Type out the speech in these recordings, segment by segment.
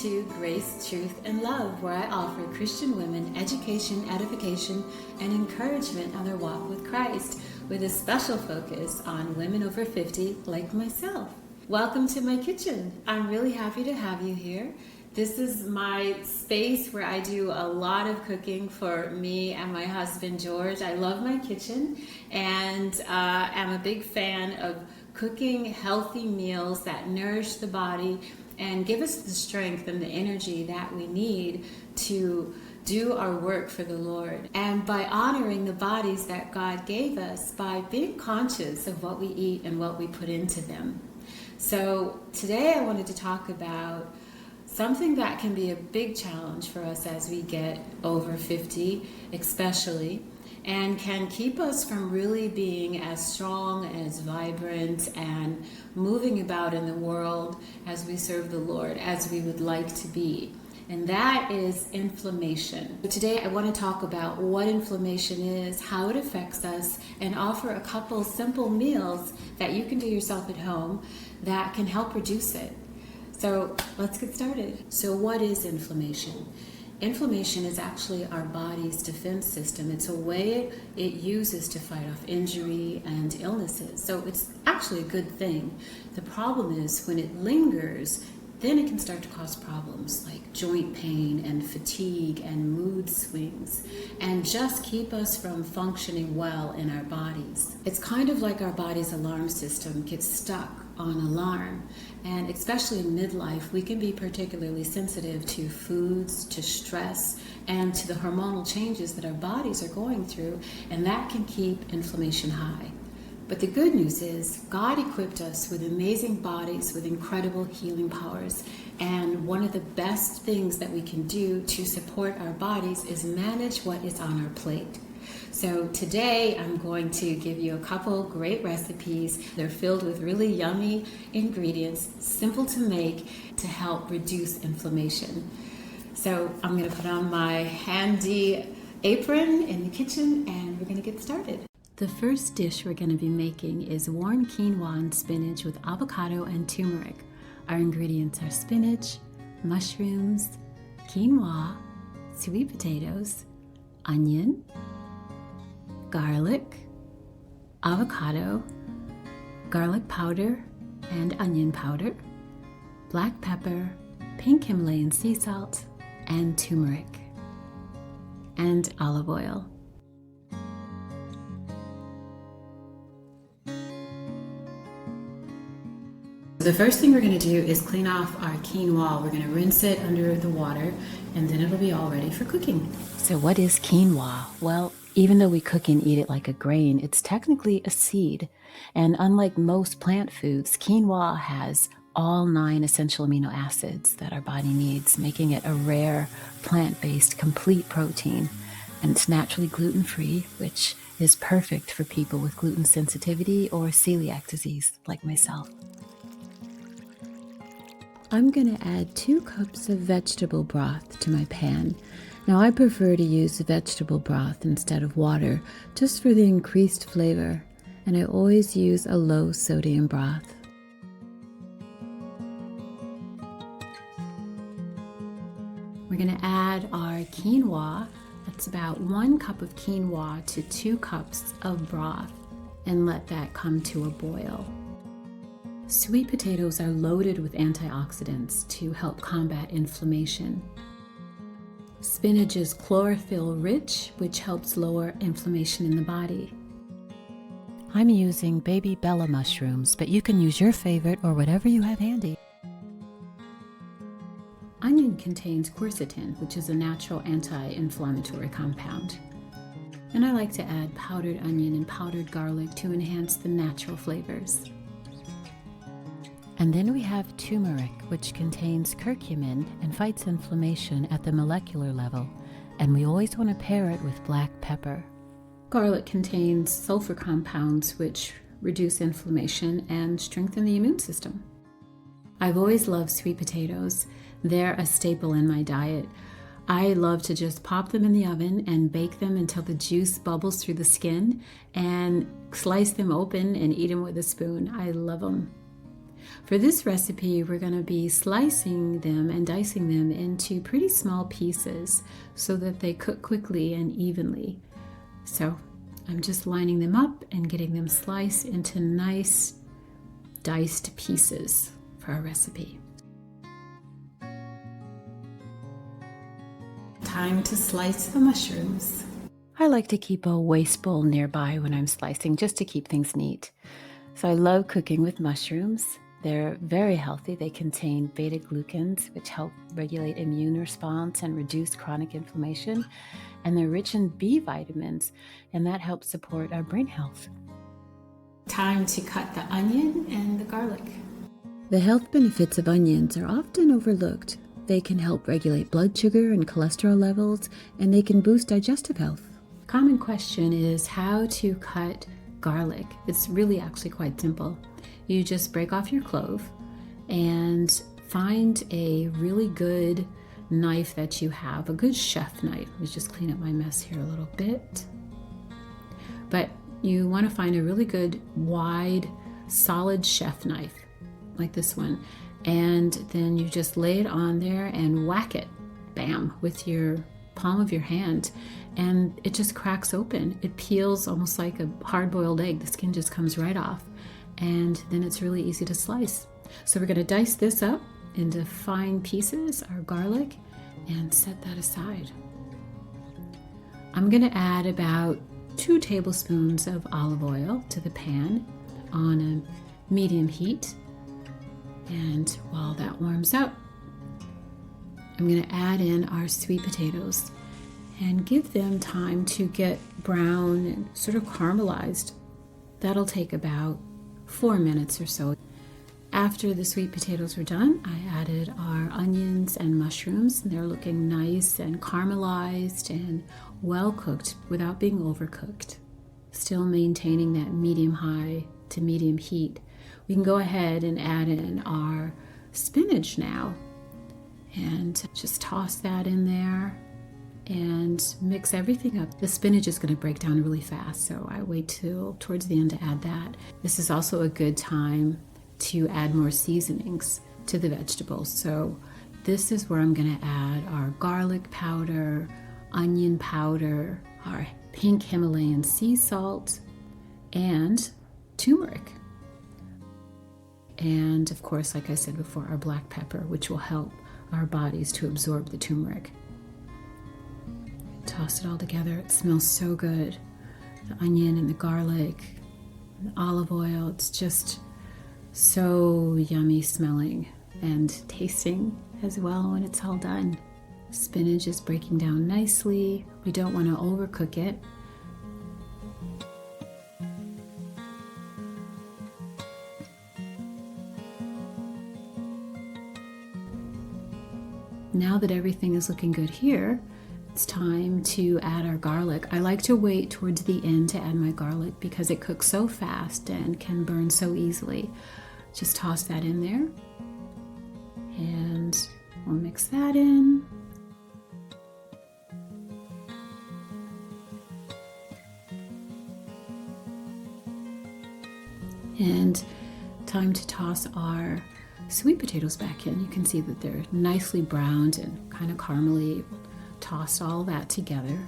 to Grace, Truth, and Love, where I offer Christian women education, edification, and encouragement on their walk with Christ, with a special focus on women over 50 like myself. Welcome to my kitchen. I'm really happy to have you here. This is my space where I do a lot of cooking for me and my husband, George. I love my kitchen and I'm a big fan of cooking healthy meals that nourish the body and give us the strength and the energy that we need to do our work for the Lord. And by honoring the bodies that God gave us, by being conscious of what we eat and what we put into them. So today I wanted to talk about something that can be a big challenge for us as we get over 50, especially, and can keep us from really being as strong, as vibrant, and moving about in the world as we serve the Lord, as we would like to be. And that is inflammation. Today I want to talk about what inflammation is, how it affects us, and offer a couple simple meals that you can do yourself at home that can help reduce it. So let's get started. So what is inflammation? Inflammation is actually our body's defense system. It's a way it uses to fight off injury and illnesses. So it's actually a good thing. The problem is when it lingers, then it can start to cause problems like joint pain and fatigue and mood swings, and just keep us from functioning well in our bodies. It's kind of like our body's alarm system gets stuck on alarm, and especially in midlife, we can be particularly sensitive to foods, to stress, and to the hormonal changes that our bodies are going through, and that can keep inflammation high. But the good news is God equipped us with amazing bodies with incredible healing powers. And one of the best things that we can do to support our bodies is manage what is on our plate. So today I'm going to give you a couple great recipes. They're filled with really yummy ingredients, simple to make, to help reduce inflammation. So I'm going to put on my handy apron in the kitchen and we're going to get started. The first dish we're going to be making is warm quinoa and spinach with avocado and turmeric. Our ingredients are spinach, mushrooms, quinoa, sweet potatoes, onion, garlic, avocado, garlic powder and onion powder, black pepper, pink Himalayan sea salt, and turmeric, and olive oil. The first thing we're going to do is clean off our quinoa. We're going to rinse it under the water and then it'll be all ready for cooking. So what is quinoa? Well, even though we cook and eat it like a grain, it's technically a seed. And unlike most plant foods, quinoa has all 9 essential amino acids that our body needs, making it a rare plant-based complete protein. And it's naturally gluten-free, which is perfect for people with gluten sensitivity or celiac disease like myself. I'm going to add 2 cups of vegetable broth to my pan. Now I prefer to use vegetable broth instead of water, just for the increased flavor, and I always use a low sodium broth. We're going to add our quinoa. That's about 1 cup of quinoa to 2 cups of broth, and let that come to a boil. Sweet potatoes are loaded with antioxidants to help combat inflammation. Spinach is chlorophyll rich, which helps lower inflammation in the body. I'm using baby bella mushrooms, but you can use your favorite or whatever you have handy. Onion contains quercetin, which is a natural anti-inflammatory compound. And I like to add powdered onion and powdered garlic to enhance the natural flavors. And then we have turmeric, which contains curcumin and fights inflammation at the molecular level, and we always want to pair it with black pepper. Garlic contains sulfur compounds which reduce inflammation and strengthen the immune system. I've always loved sweet potatoes. They're a staple in my diet. I love to just pop them in the oven and bake them until the juice bubbles through the skin and slice them open and eat them with a spoon. I love them. For this recipe, we're going to be slicing them and dicing them into pretty small pieces so that they cook quickly and evenly. So I'm just lining them up and getting them sliced into nice diced pieces for our recipe. Time to slice the mushrooms. I like to keep a waste bowl nearby when I'm slicing just to keep things neat. So I love cooking with mushrooms. They're very healthy. They contain beta-glucans, which help regulate immune response and reduce chronic inflammation. And they're rich in B vitamins, and that helps support our brain health. Time to cut the onion and the garlic. The health benefits of onions are often overlooked. They can help regulate blood sugar and cholesterol levels, and they can boost digestive health. Common question is how to cut garlic. It's really actually quite simple. You just break off your clove and find a really good knife that you have, a good chef knife. Let me just clean up my mess here a little bit. But you want to find a really good, wide, solid chef knife like this one. And then you just lay it on there and whack it, bam, with your palm of your hand. And it just cracks open. It peels almost like a hard-boiled egg. The skin just comes right off. And then it's really easy to slice. So we're going to dice this up into fine pieces, our garlic, and set that aside. I'm going to add about 2 tablespoons of olive oil to the pan on a medium heat. And while that warms up, I'm going to add in our sweet potatoes and give them time to get brown and sort of caramelized. That'll take about 4 minutes or so. After the sweet potatoes were done, I added our onions and mushrooms, and they're looking nice and caramelized and well cooked without being overcooked. Still maintaining that medium-high to medium heat. We can go ahead and add in our spinach now and just toss that in there and mix everything up. The spinach is going to break down really fast, so I wait till towards the end to add that. This is also a good time to add more seasonings to the vegetables. So this is where I'm going to add our garlic powder, onion powder, our pink Himalayan sea salt, and turmeric. And of course, like I said before, our black pepper, which will help our bodies to absorb the turmeric. Toss it all together. It smells so good. The onion and the garlic, and the olive oil, it's just so yummy smelling and tasting as well when it's all done. Spinach is breaking down nicely. We don't want to overcook it. Now that everything is looking good here, it's time to add our garlic. I like to wait towards the end to add my garlic because it cooks so fast and can burn so easily. Just toss that in there and we'll mix that in. And time to toss our sweet potatoes back in. You can see that they're nicely browned and kind of caramely. Toss all that together.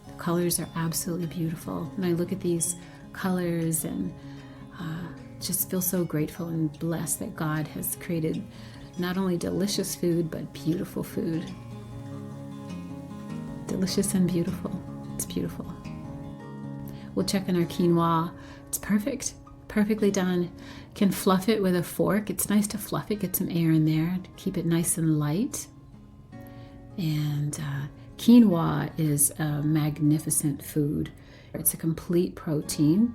The colors are absolutely beautiful. And I look at these colors and just feel so grateful and blessed that God has created not only delicious food, but beautiful food. Delicious and beautiful. It's beautiful. We'll check on our quinoa. It's perfect. Perfectly done. Can fluff it with a fork. It's nice to fluff it, get some air in there, keep it nice and light. And quinoa is a magnificent food. It's a complete protein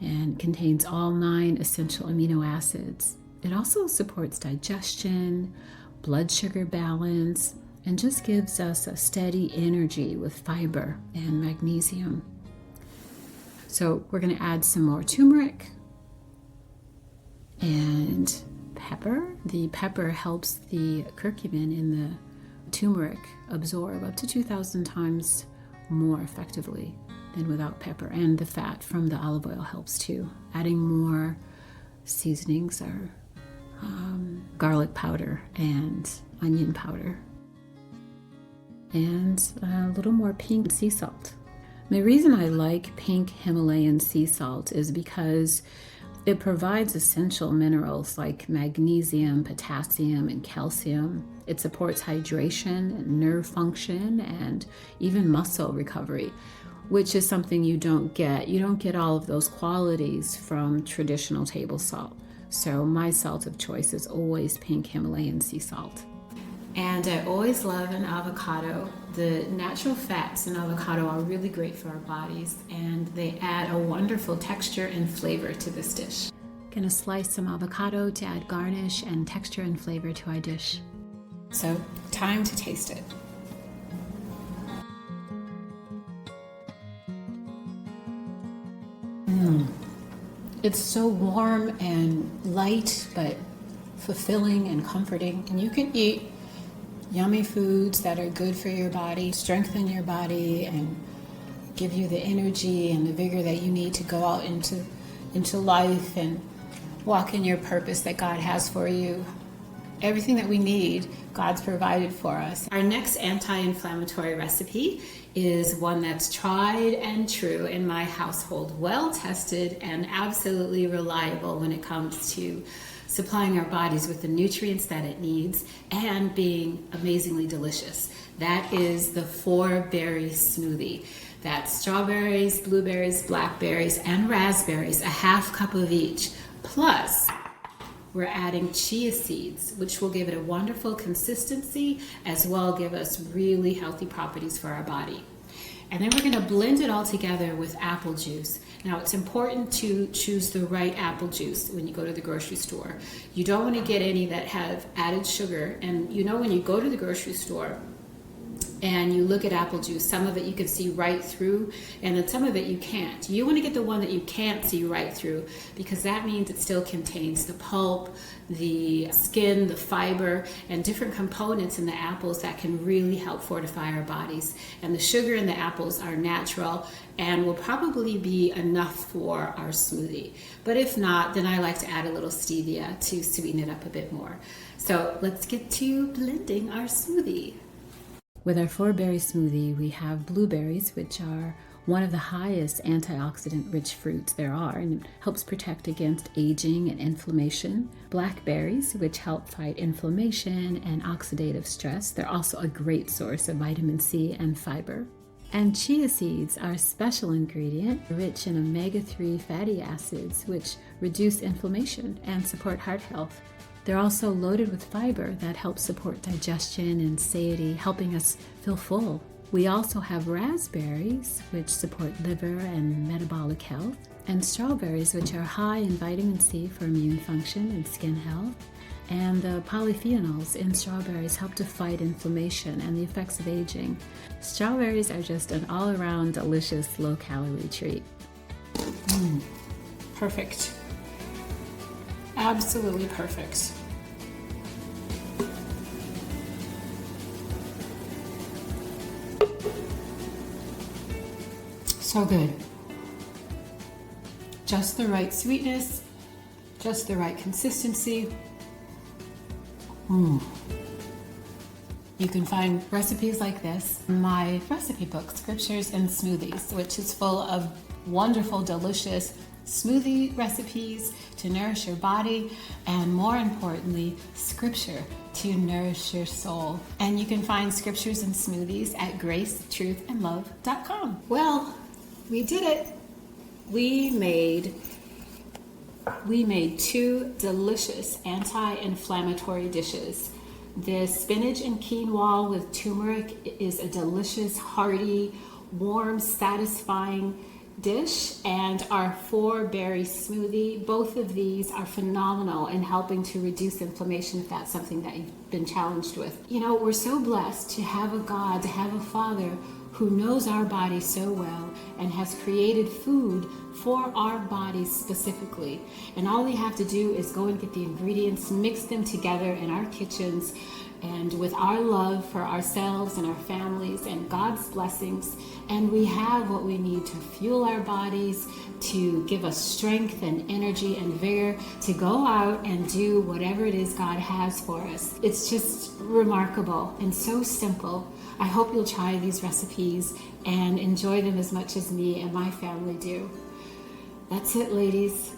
and contains all 9 essential amino acids. It also supports digestion, blood sugar balance, and just gives us a steady energy with fiber and magnesium. So we're going to add some more turmeric and pepper. The pepper helps the curcumin in the turmeric absorb up to 2,000 times more effectively than without pepper. And the fat from the olive oil helps too. Adding more seasonings are garlic powder and onion powder, and a little more pink sea salt. The reason I like pink Himalayan sea salt is because it provides essential minerals like magnesium, potassium, and calcium. It supports hydration and nerve function and even muscle recovery, which is something you don't get. You don't get all of those qualities from traditional table salt. So my salt of choice is always pink Himalayan sea salt. And I always love an avocado. The natural fats in avocado are really great for our bodies, and they add a wonderful texture and flavor to this dish. Gonna slice some avocado to add garnish and texture and flavor to our dish. So, time to taste it. It's so warm and light, but fulfilling and comforting. And you can eat yummy foods that are good for your body, strengthen your body, and give you the energy and the vigor that you need to go out into life and walk in your purpose that God has for you. Everything that we need, God's provided for us. Our next anti-inflammatory recipe is one that's tried and true in my household, well tested and absolutely reliable when it comes to supplying our bodies with the nutrients that it needs and being amazingly delicious. That is the 4-berry smoothie. That's strawberries, blueberries, blackberries, and raspberries, a half cup of each. Plus, we're adding chia seeds, which will give it a wonderful consistency as well give us really healthy properties for our body. And then we're going to blend it all together with apple juice. Now, it's important to choose the right apple juice when you go to the grocery store. You don't want to get any that have added sugar. And you know, when you go to the grocery store and you look at apple juice, some of it you can see right through, and then some of it you can't. You want to get the one that you can't see right through, because that means it still contains the pulp, the skin, the fiber, and different components in the apples that can really help fortify our bodies. And the sugar in the apples are natural and will probably be enough for our smoothie. But if not, then I like to add a little stevia to sweeten it up a bit more. So let's get to blending our smoothie. With our 4-berry smoothie, we have blueberries, which are one of the highest antioxidant-rich fruits there are, and it helps protect against aging and inflammation. Blackberries, which help fight inflammation and oxidative stress. They're also a great source of vitamin C and fiber. And chia seeds are a special ingredient, rich in omega-3 fatty acids, which reduce inflammation and support heart health. They're also loaded with fiber that helps support digestion and satiety, helping us feel full. We also have raspberries, which support liver and metabolic health, and strawberries, which are high in vitamin C for immune function and skin health. And the polyphenols in strawberries help to fight inflammation and the effects of aging. Strawberries are just an all-around delicious low-calorie treat. Perfect. Absolutely perfect. So good. Just the right sweetness, just the right consistency. You can find recipes like this in my recipe book, Scriptures and Smoothies, which is full of wonderful, delicious smoothie recipes to nourish your body, and more importantly, scripture to nourish your soul. And you can find Scriptures and Smoothies at GraceTruthandLove.com. Well, we did it. We made 2 delicious anti-inflammatory dishes. The spinach and quinoa with turmeric is a delicious, hearty, warm, satisfying dish, and our 4-berry smoothie. Both of these are phenomenal in helping to reduce inflammation if that's something that you've been challenged with. You know, we're so blessed to have a God, to have a Father who knows our bodies so well and has created food for our bodies specifically. And all we have to do is go and get the ingredients, mix them together in our kitchens, and with our love for ourselves and our families and God's blessings, and we have what we need to fuel our bodies, to give us strength and energy and vigor to go out and do whatever it is God has for us. It's just remarkable and so simple. I hope you'll try these recipes and enjoy them as much as me and my family do. That's it, ladies.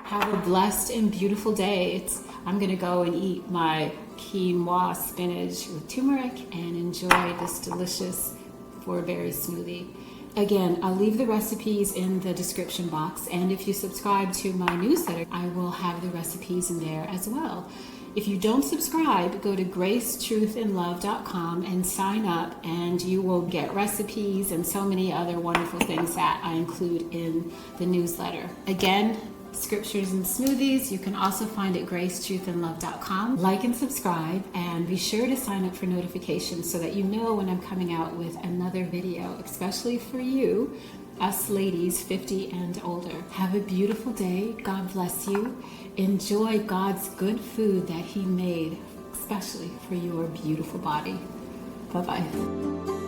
Have a blessed and beautiful day. I'm going to go and eat my quinoa spinach with turmeric and enjoy this delicious 4-berry smoothie. Again, I'll leave the recipes in the description box, and if you subscribe to my newsletter, I will have the recipes in there as well. If you don't subscribe, go to GraceTruthandLove.com and sign up, and you will get recipes and so many other wonderful things that I include in the newsletter. Again, Scriptures and Smoothies, you can also find at GraceTruthandLove.com. Like and subscribe, and be sure to sign up for notifications so that you know when I'm coming out with another video, especially for you, us ladies 50 and older. Have a beautiful day. God bless you. Enjoy God's good food that He made, especially for your beautiful body. Bye-bye.